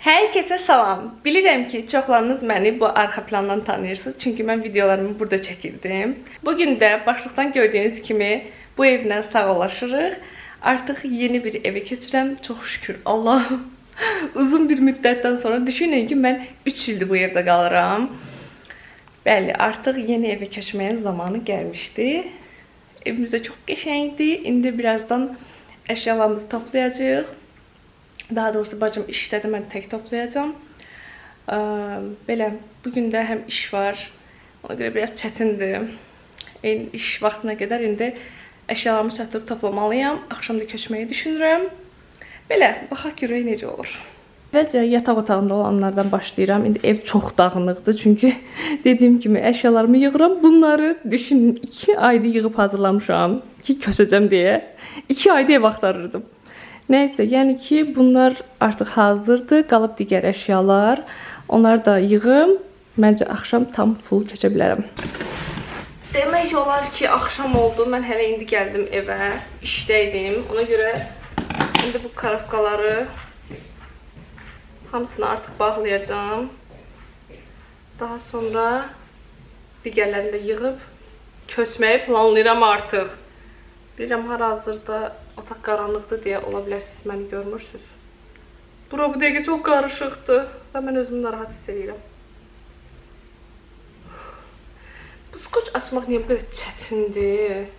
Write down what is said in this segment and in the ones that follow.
Herkese salam. Bilirəm ki, çoxlarınız məni bu arxa plandan tanıyırsınız. Çünki mən videolarımı burada çəkirdim. Bugün də başlıqdan gördüyünüz kimi bu evlə sağollaşırıq. Artıq yeni bir evə köçürəm. Çox şükür Allahım. Uzun bir müddətdən sonra düşünün ki, mən 3 ildir bu evdə qalıram. Bəli, artıq yeni evə köçməyə zamanı gəlmişdi. Evimiz də çox qəşəngdir. İndi birazdan əşyalarımızı toplayacağıq. Daha doğrusu bacım işlədi, mən tək toplayacağım. Belə, bugün də həm iş var. Ona görə biraz çətindir. İş vaxtına qədər indi əşyalarımı çatdırıb toplamalıyam. Axşam da köçməyi düşünürəm. Belə, baxaq görək necə olur. Əvvəlcə yataq otağında olanlardan başlayıram. İndi ev çox dağınıqdır. Çünki dediyim kimi əşyalarımı yığıram. Bunları düşünün 2 ayda yığıb hazırlamışam ki, köçəcəm deyə. 2 ayda ev axtarırdım. Nəysə, yəni ki, bunlar artıq hazırdır. Qalıb digər əşyalar. Onları da yığım. Məncə, axşam tam full köçə bilərəm. Demək olar ki, axşam oldu. Mən hələ indi gəldim evə. İşdəydim. Ona görə indi bu karafkaları hamısını artıq bağlayacağım. Daha sonra digərlərini də yığıb köçməyi planlayıram artıq. Bilirəm, hal-hazırda otaq qaranlıqdır deyə ola bilər siz məni görmürsünüz. Bura bu dəqiqə çox qarışıqdır və mən özümü narahat hiss edirəm. Bu skoç açmaq niyə bu qədər çətindir?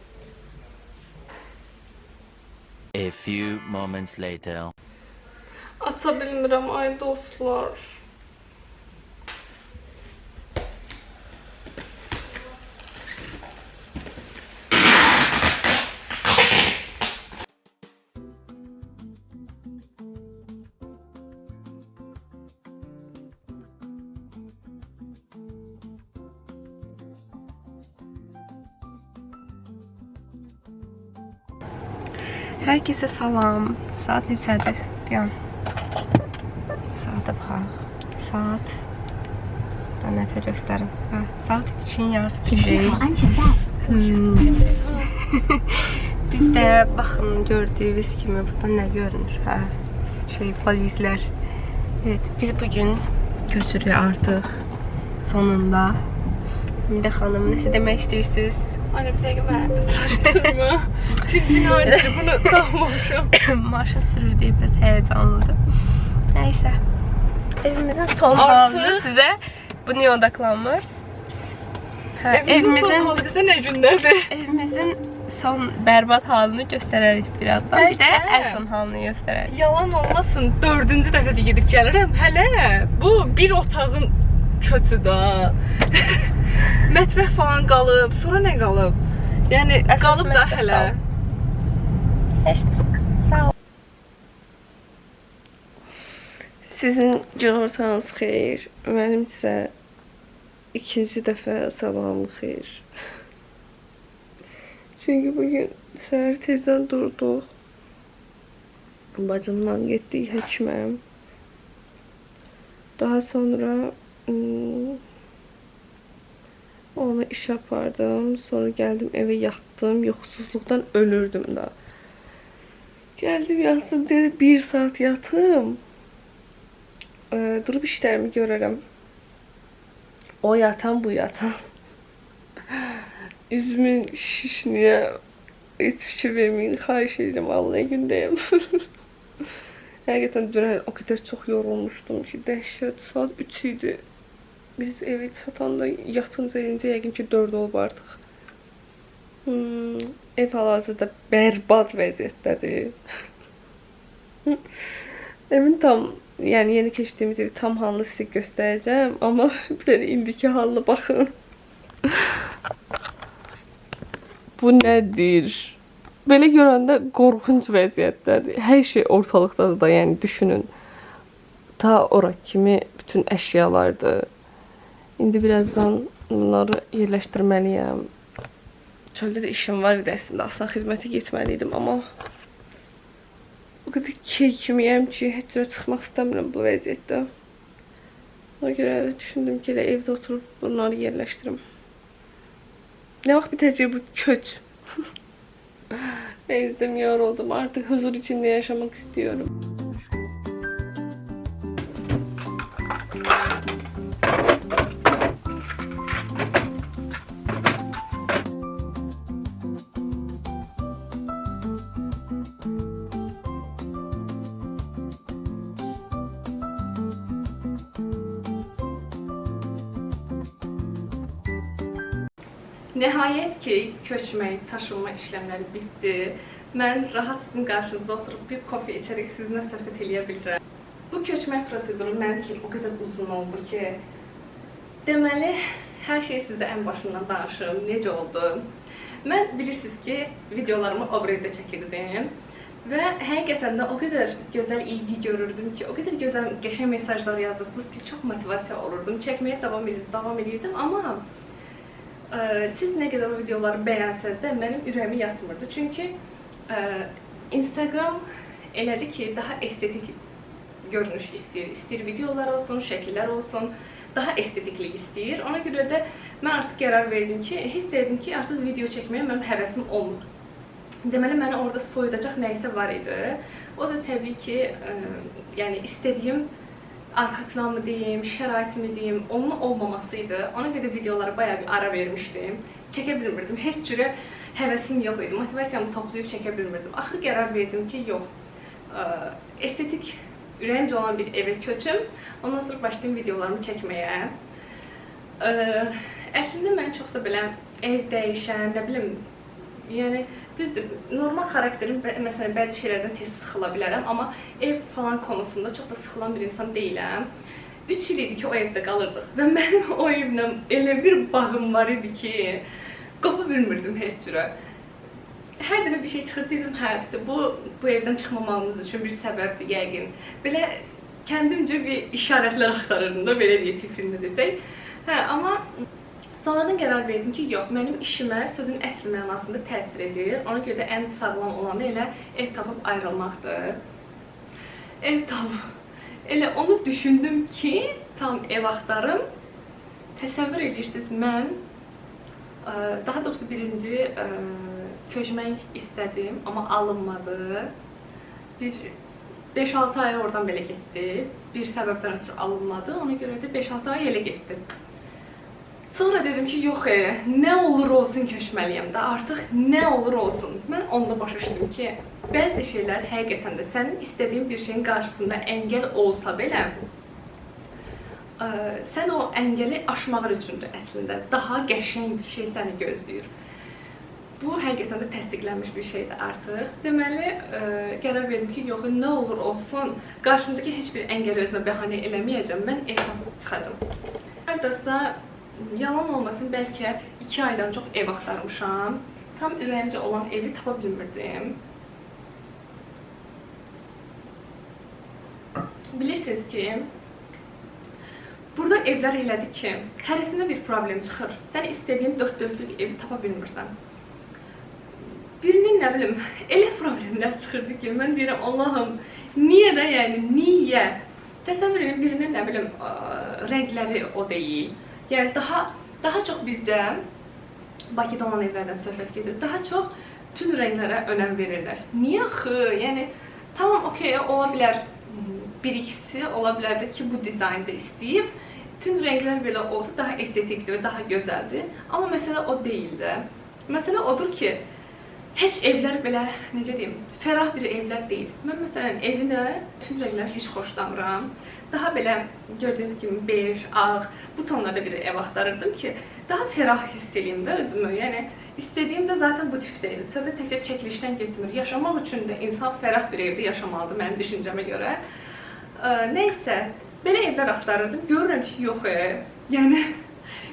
A few moments later. Aça bilmirəm, ay dostlar. Herkese salam. Saat neçədir? Deyəm. Saata baxaq. Saat. Nətə göstərim. Saat 2-nin yarısı çəkəcək. Biz də baxın gördüyünüz kimi burada nə görünür? Polislər. Evet, biz bugün köçürük artıq. Sonunda. Midə xanım, nəsə demək istəyirsiniz? Anne, bir dəqiqə mən saçlarımı tintin halinde bunu takmamışım. Maşın sürürdüyü biraz heyecanlıdır. Neyse. Evimizin son halını size bu niye odaklanmır? Evimizin son halı bize ne gündədir? Evimizin son berbat halını göstərərik birazdan. Bir də en son halını göstərərik. Yalan olmasın, 4-cü dəfədə gedib gəlirəm. Hələ bu bir otağın köçü da. Mətbəx falan qalıb, sonra nə qalıb? Yəni qalıb da hələ. Sağ ol. Sizin gün ortanız xeyir. Mənim isə ikinci dəfə sabahım xeyir. Çünki bugün səhər tezdən durduq. Bacımla getdik həkimə. Daha sonra ona iş yapardım. Sonra geldim eve yattım. Yoxsuzluqdan ölürdüm da. Geldim yattım dedi 1 saat yatım. Durup işlerimi görərəm. O yatan bu yatan. Üzümün şişniyə hiç fikir vermeyin. Xahiş edirəm. Vallahi gündəyim. Həqiqətən dünən o qədər çox yorulmuşdum ki, dəhşət. Saat 3 idi. Biz eve çatanda yatınca yəqin ki 4 olub artıq. Ev hal-hazırda bərbad vəziyyətdədir. Evin tam, yəni yeni keçdiyimiz evi tam halını sizə göstərəcəm. Amma bir dənə indiki halına baxın. Bu nədir? Belə görəndə qorxunc vəziyyətdədir. Hər şey ortalıqdadır da, yəni düşünün. Ta ora kimi bütün əşyalardır. İndi birazdan bunları yerləşdirməliyəm. Çöldə də işim var idi əslində. Aslan xidmətə getməliydim, amma o qədər keyfimiyəm ki, heç cürə çıxmaq istəmirəm bu vəziyyətdə. Ona görə düşündüm ki, elə evdə oturub bunları yerləşdirim. Nə vaxt bitəcək bu köç? Bezdim, yoruldum. Artık huzur içinde yaşamak istiyorum. Nəhayət ki, köçmək, taşınma işləmləri bitdi. Mən rahat sizin qarşınızda oturub bir kofe içərək sizinlə söhbət eləyə bilirəm. Bu köçmək proseduru mənim üçün o qədər uzun oldu ki, deməli, hər şey sizə ən başından danışım, necə oldu. Mən bilirsiniz ki, videolarımı Obray'da çəkirdim və həqiqətən də o qədər gözəl ilgi görürdüm ki, o qədər gözəl, qəşəng mesajlar yazırdınız ki, çox motivasiya olurdum, çəkməyə davam edirdim, amma siz nə qədər o videoları bəyənsəz də mənim ürəyimi yatmırdı. Çünki Instagram elədi ki, daha estetik görünüş istəyir. İstəyir videolar olsun, şəkillər olsun, daha estetiklik istəyir. Ona görə də mən artıq qərar verdim ki, hiss edirdim ki, artıq video çəkməyə mənim həvəsim olmur. Deməli, məni orada soyudacaq nəysə var idi. O da təbii ki, yəni istədiyim arxa planımı deyim, şəraitimi deyim, onun olmamasıydı. Ona görə videolara bayağı bir ara vermişdim. Çəkə bilmirdim. Heç cürə həvəsim yox idi. Motivasiyamı toplayıb çəkə bilmirdim. Axır qərar verdim ki, yox. Estetik ürəyimcə olan bir evə köçüm. Ondan sonra başlayayım videolarımı çəkməyə. Əslində mən çox da belə ev dəyişən, nə bilim, yəni düzdür, normal xarakterim məsələn bəzi şeylərdən tez sıxıla bilərəm, amma ev falan konusunda çox da sıxılan bir insan deyiləm. 3 il idi ki, o evdə qalırdıq və mənim o evlə elə bir bağım var idi ki, qopa bilmirdim heç cürə. Hər dəfə bir şey çıxır, dedim, bu evdən çıxmamamız üçün bir səbəbdir yəqin. Belə kəndimcə bir işarətlər axtarırdım da, belə deyə tipində desək. Amma sonradan qərar verdim ki, yox, mənim işimə sözün əsl mənasında təsir edir. Ona görə də ən sağlam olanı elə ev tapıb ayrılmaqdır. Ev tapıb. Elə onu düşündüm ki, tam ev axtarım. Təsəvvür edirsiniz, mən daha doğrusu birinci köçmək istədim, amma alınmadı. Bir 5-6 ay oradan belə getdi. Bir səbəbdən ötürü alınmadı. Ona görə də 5-6 ay elə getdi. Sonra dedim ki, yox, nə olur olsun köçməliyəm də, artıq nə olur olsun. Mən onda başa düşdüm ki, bəzi şeylər həqiqətən də sənin istədiyin bir şeyin qarşısında əngəl olsa belə, sən o əngəli aşmaq üçündür əslində. Daha qəşəng bir şey səni gözləyir. Bu həqiqətən də təsdiqlənmiş bir şeydir artıq. Deməli, qərar verdim ki, yox, nə olur olsun, qarşımdakı heç bir əngəli özümə bəhanə eləməyəcəm, mən ev tapıb çıxacam. Haradasa, yalan olmasın, bəlkə 2 aydan çox ev axtarmışam. Tam ürəyimcə olan evi tapa bilmirdim. Bilirsiniz ki, burada evlər elədir ki, hərəsində bir problem çıxır. Sən istədiyin 4 dörtlük evi tapa bilmirsən. Birinin, nə bilim, elə problemlər çıxırdı ki, mən deyirəm, Allahım, niyə də, yəni, niyə? Təsəvvür edin, birinin, nə bilim, rəngləri o deyil. Yəni, daha çox bizdə, Bakıda olan evlərdən söhbət gedir, daha çox tünd rənglərə önəm verirlər. Niyə axı? Yəni, tamam, okey, ola bilər, bir-ikisi ola bilər də ki, bu dizaynda istəyib, tünd rənglər belə olsa daha estetikdir və daha gözəldir. Amma məsələ o deyil də. Məsələ odur ki, heç evlər belə, necə deyim, fərah bir evlər deyil. Mən məsələn evinə tünd rənglər heç xoşlamıram. Daha belə gördüyünüz kimi bej, ağ, bu tonlarda bir ev axtarırdım ki, daha ferah hiss eləyim də özümü. Yəni istədiyim də zaten bu tipdə idi. Söhbət təkcə çəkilişdən getmir. Yaşamaq üçün də insan ferah bir evdə yaşamalıdır mənim düşüncəmə görə. Nəysə, belə evlər axtarırdım. Görürəm ki, yox, yəni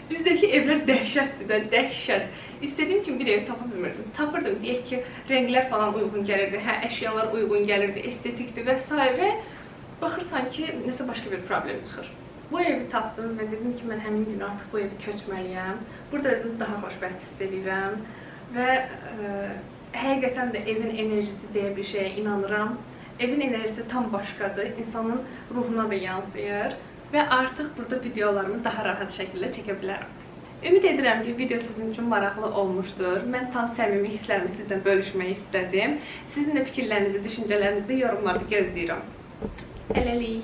bizdəki evlər dəhşətdir də, dəhşət. İstədiyim kimi bir ev tapa bilmirdim. Tapırdım, deyək ki, rənglər falan uyğun gəlirdi, əşyalar uyğun gəlirdi, estetikdir və s. Baxırsan ki, nəsə başqa bir problem çıxır. Bu evi tapdım və dedim ki, mən həmin gün artıq bu evi köçməliyəm. Burada özümü daha xoşbəxt hiss edirəm və həqiqətən də evin enerjisi deyə bir şeyə inanıram. Evin enerjisi tam başqadır, insanın ruhuna da yansıyır və artıq burada videolarımı daha rahat şəkildə çəkə bilərəm. Ümid edirəm ki, video sizin üçün maraqlı olmuşdur. Mən tam səmimi hisslərimi sizlə bölüşmək istədim. Sizin də fikirlərinizi, düşüncələrinizi yorumlarda gözləyirəm. Hələlik.